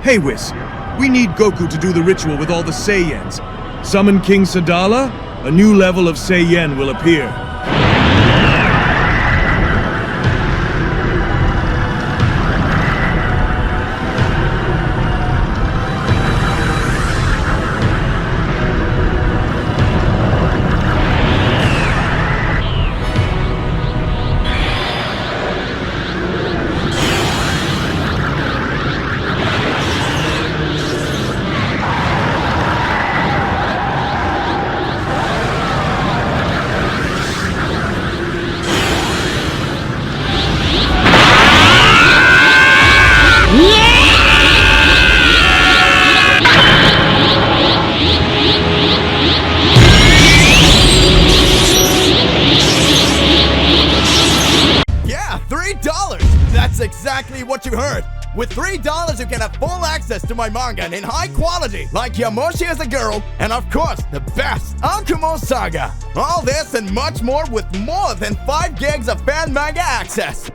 Hey Whis, we need Goku to do the ritual with all the Saiyans. Summon King Sadala, a new level of Saiyan will appear. That's exactly what you heard. With $3, you can have full access to my manga and in high quality, like Yamoshi as a girl, and of course, the best, Akumo Saga. All this and much more with more than 5 gigs of fan manga access.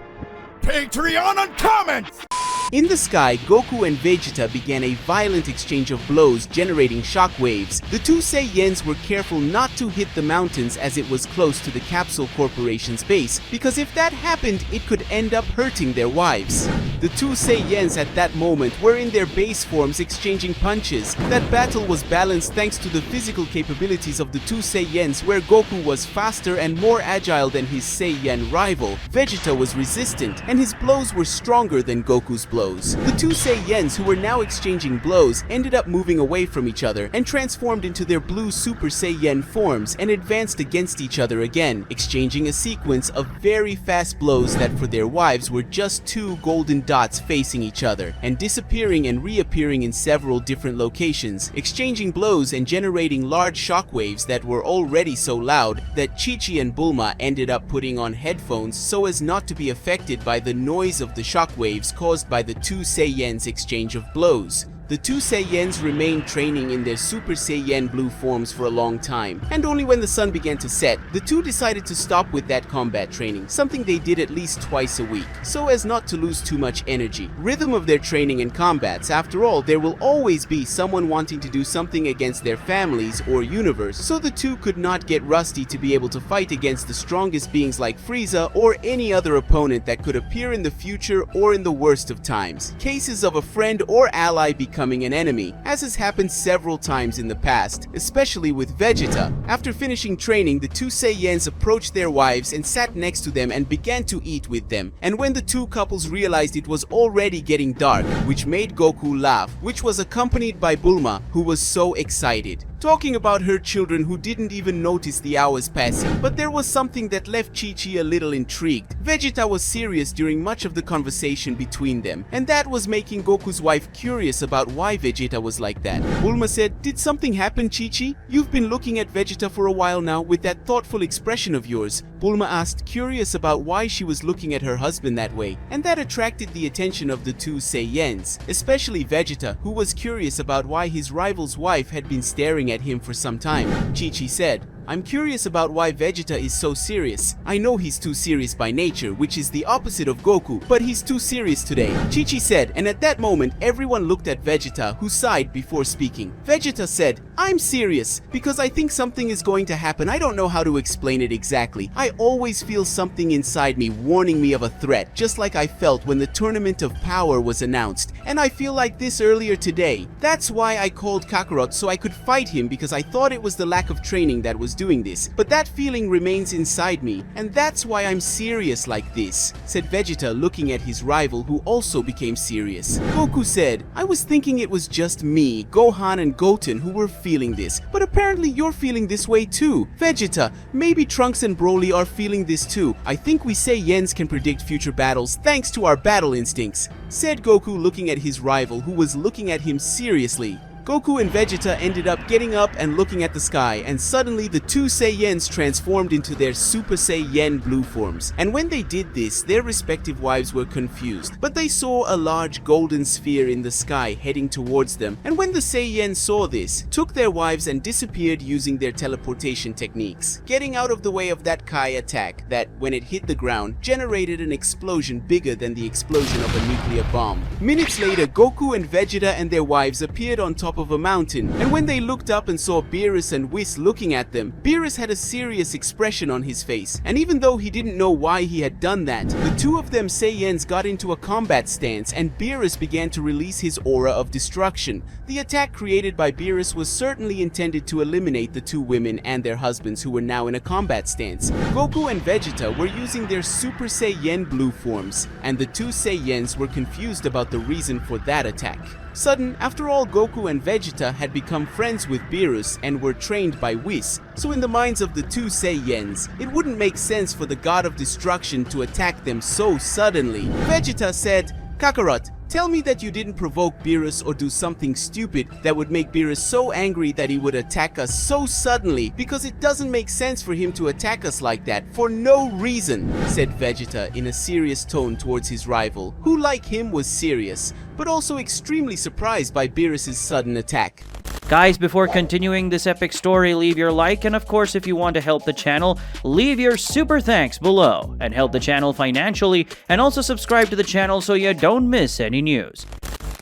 Patreon and comments! In the sky, Goku and Vegeta began a violent exchange of blows, generating shockwaves. The two Saiyans were careful not to hit the mountains as it was close to the Capsule Corporation's base, because if that happened, it could end up hurting their wives. The two Saiyans at that moment were in their base forms exchanging punches. That battle was balanced thanks to the physical capabilities of the two Saiyans, where Goku was faster and more agile than his Saiyan rival. Vegeta was resistant, and his blows were stronger than Goku's blows. The two Saiyans, who were now exchanging blows, ended up moving away from each other and transformed into their blue Super Saiyan forms and advanced against each other again, exchanging a sequence of very fast blows that for their wives were just 2 golden dots facing each other, and disappearing and reappearing in several different locations, exchanging blows and generating large shockwaves that were already so loud that Chi-Chi and Bulma ended up putting on headphones so as not to be affected by the noise of the shockwaves caused by the two Saiyans' exchange of blows. The two Saiyans remained training in their Super Saiyan blue forms for a long time, and only when the sun began to set, the two decided to stop with that combat training, something they did at least twice a week, so as not to lose too much energy. Rhythm of their training and combats, after all, there will always be someone wanting to do something against their families or universe, so the two could not get rusty to be able to fight against the strongest beings like Frieza or any other opponent that could appear in the future or in the worst of times. Cases of a friend or ally becoming an enemy, as has happened several times in the past, especially with Vegeta. After finishing training, the two Saiyans approached their wives and sat next to them and began to eat with them. And when the two couples realized it was already getting dark, which made Goku laugh, which was accompanied by Bulma, who was so excited, talking about her children who didn't even notice the hours passing. But there was something that left Chi-Chi a little intrigued. Vegeta was serious during much of the conversation between them, and that was making Goku's wife curious about why Vegeta was like that. Bulma said, "Did something happen, Chi-Chi? You've been looking at Vegeta for a while now with that thoughtful expression of yours." Bulma asked, curious about why she was looking at her husband that way, and that attracted the attention of the two Saiyans, especially Vegeta, who was curious about why his rival's wife had been staring at him for some time. Chi-Chi said, "I'm curious about why Vegeta is so serious. I know he's too serious by nature, which is the opposite of Goku, but he's too serious today." Chi-Chi said, and at that moment everyone looked at Vegeta, who sighed before speaking. Vegeta said, "I'm serious because I think something is going to happen. I don't know how to explain it exactly. I always feel something inside me warning me of a threat, just like I felt when the Tournament of Power was announced, and I feel like this earlier today. That's why I called Kakarot so I could fight him, because I thought it was the lack of training that was doing this, but that feeling remains inside me, and that's why I'm serious like this," said Vegeta, looking at his rival, who also became serious. Goku said, "I was thinking it was just me, Gohan and Goten who were feeling this, but apparently you're feeling this way too. Vegeta, maybe Trunks and Broly are feeling this too. I think we Saiyans can predict future battles thanks to our battle instincts," said Goku, looking at his rival, who was looking at him seriously. Goku and Vegeta ended up getting up and looking at the sky, and suddenly the two Saiyans transformed into their Super Saiyan blue forms. And when they did this, their respective wives were confused, but they saw a large golden sphere in the sky heading towards them, and when the Saiyans saw this, took their wives and disappeared using their teleportation techniques, getting out of the way of that Kai attack that, when it hit the ground, generated an explosion bigger than the explosion of a nuclear bomb. Minutes later, Goku and Vegeta and their wives appeared on top of a mountain, and when they looked up and saw Beerus and Whis looking at them, Beerus had a serious expression on his face, and even though he didn't know why he had done that, the two of them Saiyans got into a combat stance, and Beerus began to release his aura of destruction. The attack created by Beerus was certainly intended to eliminate the two women and their husbands who were now in a combat stance. Goku and Vegeta were using their Super Saiyan blue forms, and the two Saiyans were confused about the reason for that attack. Sudden, after all, Goku and Vegeta had become friends with Beerus and were trained by Whis, so in the minds of the two Saiyans, it wouldn't make sense for the God of Destruction to attack them so suddenly. Vegeta said, "Kakarot, tell me that you didn't provoke Beerus or do something stupid that would make Beerus so angry that he would attack us so suddenly, because it doesn't make sense for him to attack us like that for no reason," said Vegeta in a serious tone towards his rival, who like him was serious, but also extremely surprised by Beerus' sudden attack. Guys, before continuing this epic story, leave your like, and of course, if you want to help the channel, leave your super thanks below and help the channel financially, and also subscribe to the channel so you don't miss any news.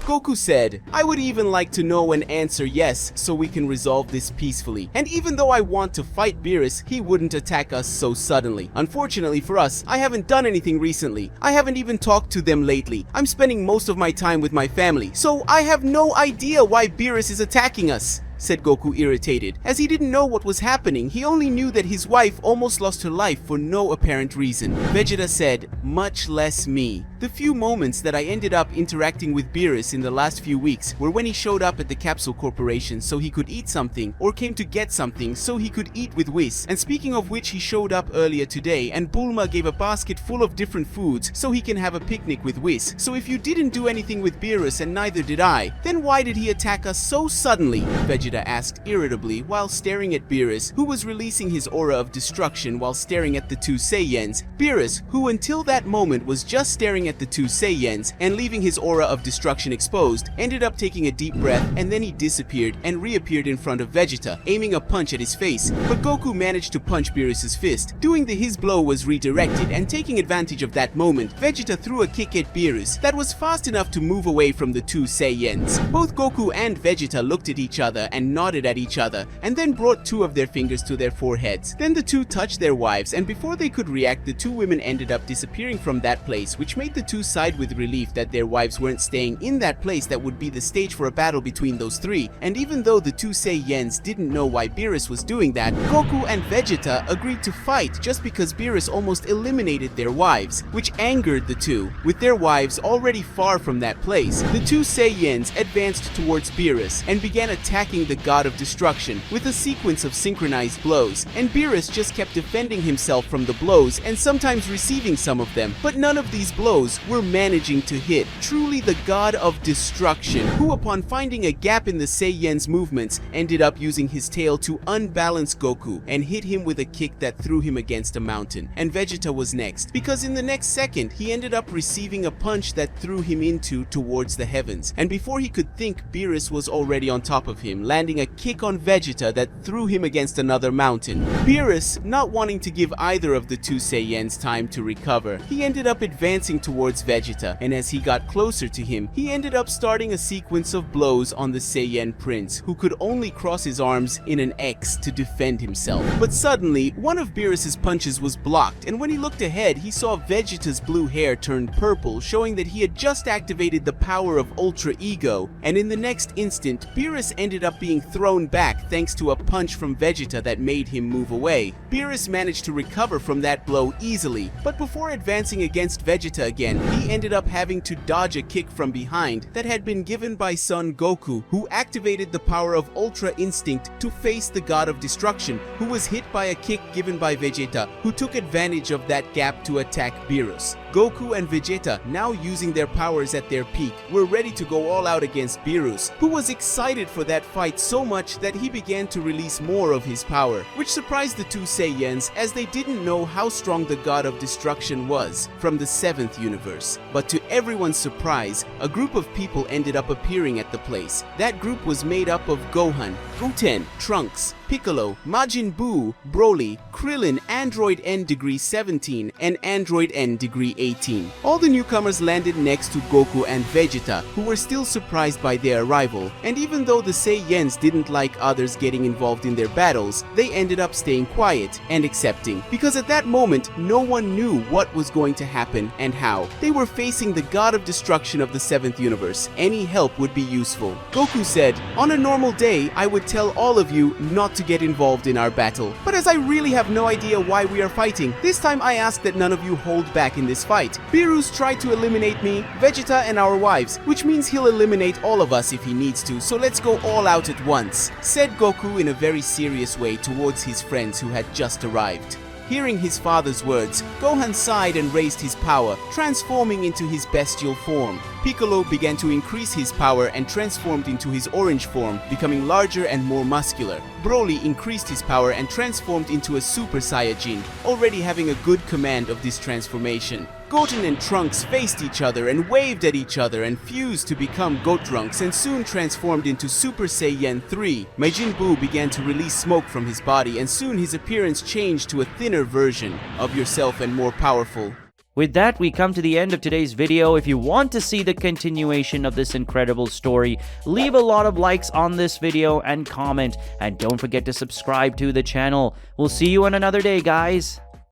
Goku said, "I would even like to know and answer yes so we can resolve this peacefully. And even though I want to fight Beerus, he wouldn't attack us so suddenly. Unfortunately for us, I haven't done anything recently. I haven't even talked to them lately. I'm spending most of my time with my family, so I have no idea why Beerus is attacking us," said Goku, irritated, as he didn't know what was happening. He only knew that his wife almost lost her life for no apparent reason. Vegeta said, "Much less me. The few moments that I ended up interacting with Beerus in the last few weeks were when he showed up at the Capsule Corporation so he could eat something, or came to get something so he could eat with Whis. And speaking of which, he showed up earlier today, and Bulma gave a basket full of different foods so he can have a picnic with Whis. So if you didn't do anything with Beerus and neither did I, then why did he attack us so suddenly?" Vegeta asked irritably while staring at Beerus, who was releasing his aura of destruction while staring at the two Saiyans. Beerus, who until that moment was just staring at the two Saiyans and leaving his aura of destruction exposed, ended up taking a deep breath, and then he disappeared and reappeared in front of Vegeta, aiming a punch at his face. But Goku managed to punch Beerus' fist, doing that his blow was redirected, and taking advantage of that moment, Vegeta threw a kick at Beerus that was fast enough to move away from the two Saiyans. Both Goku and Vegeta looked at each other and nodded at each other, and then brought two of their fingers to their foreheads. Then the two touched their wives, and before they could react, the two women ended up disappearing from that place, which made the two sigh with relief that their wives weren't staying in that place that would be the stage for a battle between those three. And even though the two Saiyans didn't know why Beerus was doing that, Goku and Vegeta agreed to fight just because Beerus almost eliminated their wives, which angered the two. With their wives already far from that place, the two Saiyans advanced towards Beerus and began attacking the God of Destruction with a sequence of synchronized blows, and Beerus just kept defending himself from the blows and sometimes receiving some of them, but none of these blows were managing to hit. Truly the God of Destruction, who upon finding a gap in the Saiyan's movements, ended up using his tail to unbalance Goku and hit him with a kick that threw him against a mountain. And Vegeta was next, because in the next second he ended up receiving a punch that threw him towards the heavens, and before he could think, Beerus was already on top of him, landing a kick on Vegeta that threw him against another mountain. Beerus, not wanting to give either of the two Saiyans time to recover, he ended up advancing towards Vegeta, and as he got closer to him, he ended up starting a sequence of blows on the Saiyan Prince, who could only cross his arms in an X to defend himself. But suddenly, one of Beerus' punches was blocked, and when he looked ahead, he saw Vegeta's blue hair turn purple, showing that he had just activated the power of Ultra Ego, and in the next instant, Beerus ended up being thrown back thanks to a punch from Vegeta that made him move away. Beerus managed to recover from that blow easily, but before advancing against Vegeta again, he ended up having to dodge a kick from behind that had been given by Son Goku, who activated the power of Ultra Instinct to face the God of Destruction, who was hit by a kick given by Vegeta, who took advantage of that gap to attack Beerus. Goku and Vegeta, now using their powers at their peak, were ready to go all out against Beerus, who was excited for that fight so much that he began to release more of his power, which surprised the two Saiyans as they didn't know how strong the God of Destruction was from the 7th universe. But to everyone's surprise, a group of people ended up appearing at the place. That group was made up of Gohan, Goten, Trunks, Piccolo, Majin Buu, Broly, Krillin, Android N degree 17, and Android N degree 18. All the newcomers landed next to Goku and Vegeta, who were still surprised by their arrival, and even though the Saiyans didn't like others getting involved in their battles, they ended up staying quiet and accepting, because at that moment, no one knew what was going to happen and how. They were facing the God of Destruction of the 7th universe. Any help would be useful. Goku said, "On a normal day, I would tell all of you not to get involved in our battle. But as I really have no idea why we are fighting, this time I ask that none of you hold back in this fight. Beerus tried to eliminate me, Vegeta, and our wives, which means he'll eliminate all of us if he needs to, so let's go all out at once," said Goku in a very serious way towards his friends who had just arrived. Hearing his father's words, Gohan sighed and raised his power, transforming into his bestial form. Piccolo began to increase his power and transformed into his orange form, becoming larger and more muscular. Broly increased his power and transformed into a Super Saiyajin, already having a good command of this transformation. Goten and Trunks faced each other and waved at each other and fused to become Gotrunks and soon transformed into Super Saiyan 3. Majin Buu began to release smoke from his body and soon his appearance changed to a thinner version of yourself and more powerful. With that, we come to the end of today's video. If you want to see the continuation of this incredible story, leave a lot of likes on this video and comment. And don't forget to subscribe to the channel. We'll see you on another day, guys.